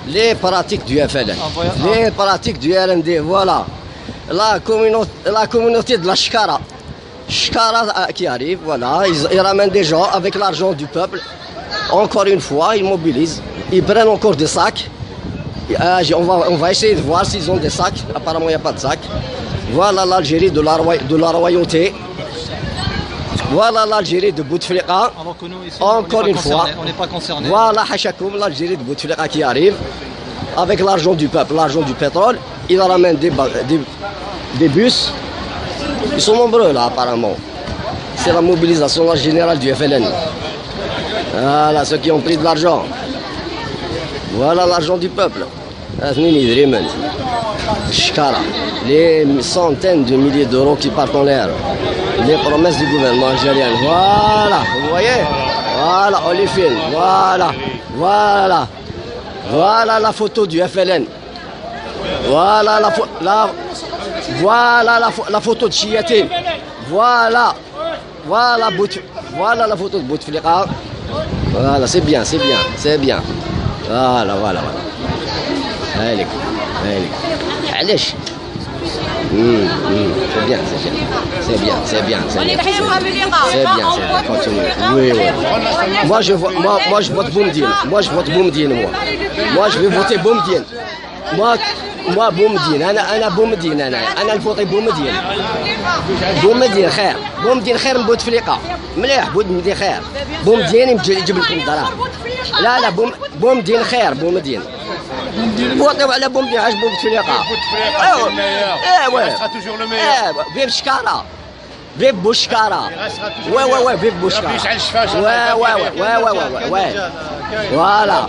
les pratiques du FLN, les pratiques du RND, voilà. La communauté de la Shkara. Shkara qui arrive, voilà, ils ramènent des gens avec l'argent du peuple. Encore une fois, ils mobilisent, ils prennent encore des sacs. On va essayer de voir s'ils ont des sacs. Apparemment, il n'y a pas de sacs. Voilà l'Algérie de la royauté. Voilà l'Algérie de Bouteflika. Encore une fois. On n'est pas concernés. Voilà Hachakoum, l'Algérie de Bouteflika qui arrive. Avec l'argent du peuple, l'argent du pétrole. Ils ramènent des bus. Ils sont nombreux là, apparemment. C'est la mobilisation générale du FLN. Voilà ceux qui ont pris de l'argent. Voilà l'argent du peuple. Les centaines de milliers d'euros qui partent en l'air. Les promesses du gouvernement algérien. Voilà, vous voyez? Voilà, on les filme. Voilà, voilà. Voilà la photo du FLN. Voilà la photo de Chiaté. Voilà. Voilà la photo de Bouteflika. Voilà, c'est bien. Voilà. Allez. Allez. C'est bien. Continue. Oui. Moi je vote Boumediene. Moi je vais voter Boumediene. Moi Boumediene. أنا Boumediene. أنا نفوتي Boumediene. Boumediene خير. Boumediene خير من بوتفليقة. مليح Boumediene خير. Boumediene يجيب لكم الدراهم. لا Boumediene خير Boumediene. فوتوا على Boumediene عاش بوتفليقة. Il sera toujours le meilleur. Vive Shkara. Vive Bouchkara. Ouais, vive Bouchkara. Ouais. Voilà.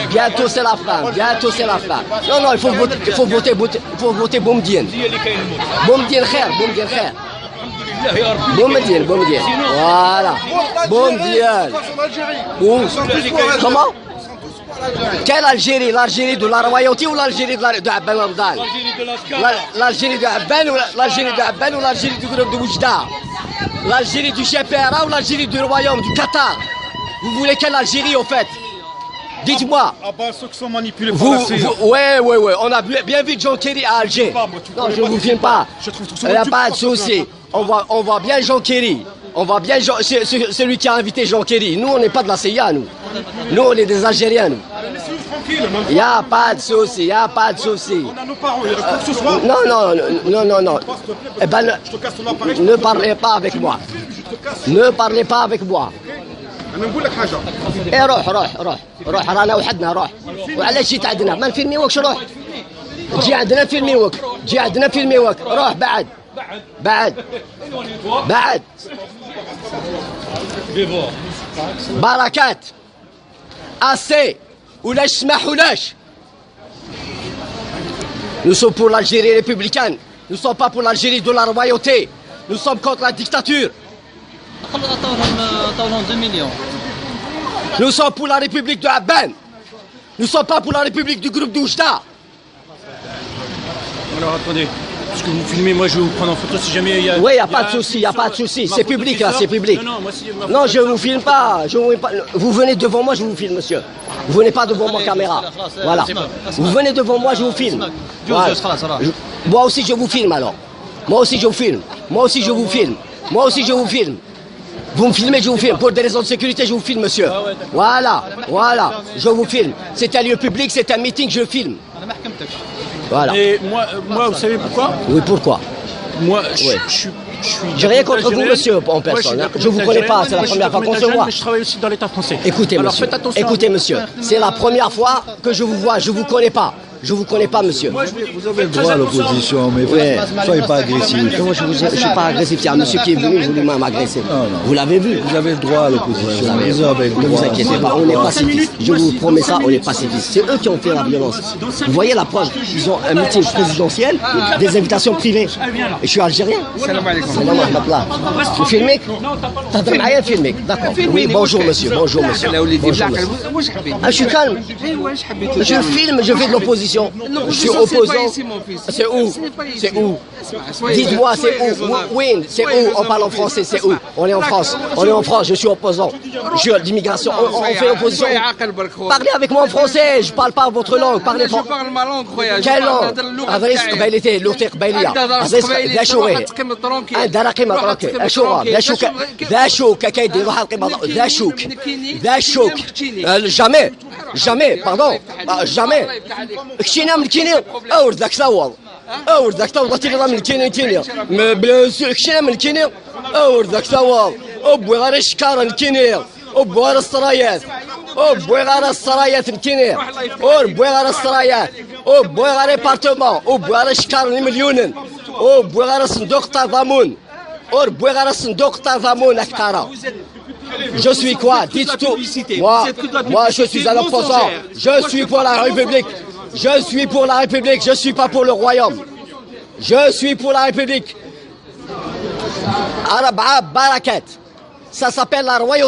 Bientôt c'est la fin. Non, il faut voter Boumediene. Boumediene khair. Boumediene. Voilà. Boumediene. Comment? Quelle Algérie? L'Algérie de la royauté ou l'Algérie de Abban Ramadan? L'Algérie de Abban ou l'Algérie du groupe de Oujda? L'Algérie du GPRA ou l'Algérie du royaume du Qatar? Vous voulez quelle Algérie au fait? Dites-moi. Ceux qui sont manipulés par la CIA. Ouais, on a bien vu John Kerry à Alger. Non, je ne vous filme pas. Il n'y a pas de souci. On voit bien John Kerry. On voit bien celui qui a invité Jean Kerry. Nous, on n'est pas de la CIA, nous. Nous, on est des Algériens, nous. Il n'y a pas de souci. On a nos parents, il y a quoi que ce soit. Non. Eh ben, ne parlez pas avec moi. أنا نقول لك حاجة. إيه روح رانا وحدنا روح. وعلاش جيت عندنا؟ ما نفيلميوكش روح. جي عندنا نفيلميوك. روح بعد. بركات. assez. ولاش سمحولاش. Nous sommes pour l'Algérie républicaine. Nous ne sommes pas pour l'Algérie de la royauté. Nous sommes contre la dictature. عطاونا 2 millions. Nous sommes pour la République de Abban. Nous ne sommes pas pour la République du groupe d'Oujda. Alors attendez, parce que vous filmez, moi je vais vous prendre en photo si jamais il y a... Oui, il n'y a pas de souci, c'est public là, c'est public. Non, je ne vous filme pas. Vous venez devant moi, je vous filme, monsieur. Vous venez pas devant ma caméra. Voilà. Vous venez devant moi, je vous filme. Voilà. Moi aussi je vous filme alors. Moi aussi je vous filme. Vous me filmez, je vous filme. Pour des raisons de sécurité, je vous filme, monsieur. Voilà. Je vous filme. C'est un lieu public, c'est un meeting, je filme. Voilà. Et moi, vous savez pourquoi? Oui, pourquoi? Moi, je suis... J'ai rien contre vous, monsieur, en personne. Je ne vous connais pas, c'est la première fois qu'on se voit. Mais je travaille aussi dans l'État français. Écoutez, monsieur, c'est la première fois que je vous vois, je ne vous connais pas. Je ne vous connais pas, monsieur. Vous avez le droit à l'opposition, mais ne soyez pas agressif. Comment je ne suis pas agressif? Il y a un monsieur qui est venu, je voulais m'agresser. Vous l'avez vu? Vous avez le droit à l'opposition. Ne vous inquiétez pas, on est pacifiste. Je vous promets ça, on est pacifiste. C'est eux qui ont fait la violence. Vous voyez la preuve? Ils ont un meeting présidentiel, des invitations privées. Et je suis algérien. Vous filmez? D'accord. Oui, bonjour monsieur. Je suis calme. Je filme, je fais de l'opposition. l'opposition. Je suis opposant. C'est où? C'est où? Dites-moi, c'est où? Oui, c'est où? On parle en français, c'est où? On est en France. On est en France, je suis opposant. D'immigration, on fait opposition. Parlez avec moi en français, je parle pas votre langue. Parlez français. Quelle langue? أدرس قبيلتي لوتي قبيلية أدرس ذا شو إيه عندنا قيمة روكي أشوفها ذا شوك كيدير واحد قيمة ذا شوك jamais pardon jamais كشينا من الكيني أور ذاك صوّر أور ذاك صوّر تيجي من الكيني كشينا من الكيني أور ذاك صوّر أبوي غير الشكارة الكيني أبوي غير السرايات أبوي غير السرايات الكيني أبوي غير السرايات أبوي غير ريبارتمون أبوي غير الشكار المليون أبوي غير صندوق التضامن أبوي غير صندوق التضامن أكثر. Je suis quoi? Dites tout. Moi, je suis un opposant. Je suis pour la République. Je suis pour la République. Je suis pas pour le royaume. Je suis pour la République. Araba Barakat. Ça s'appelle la royauté.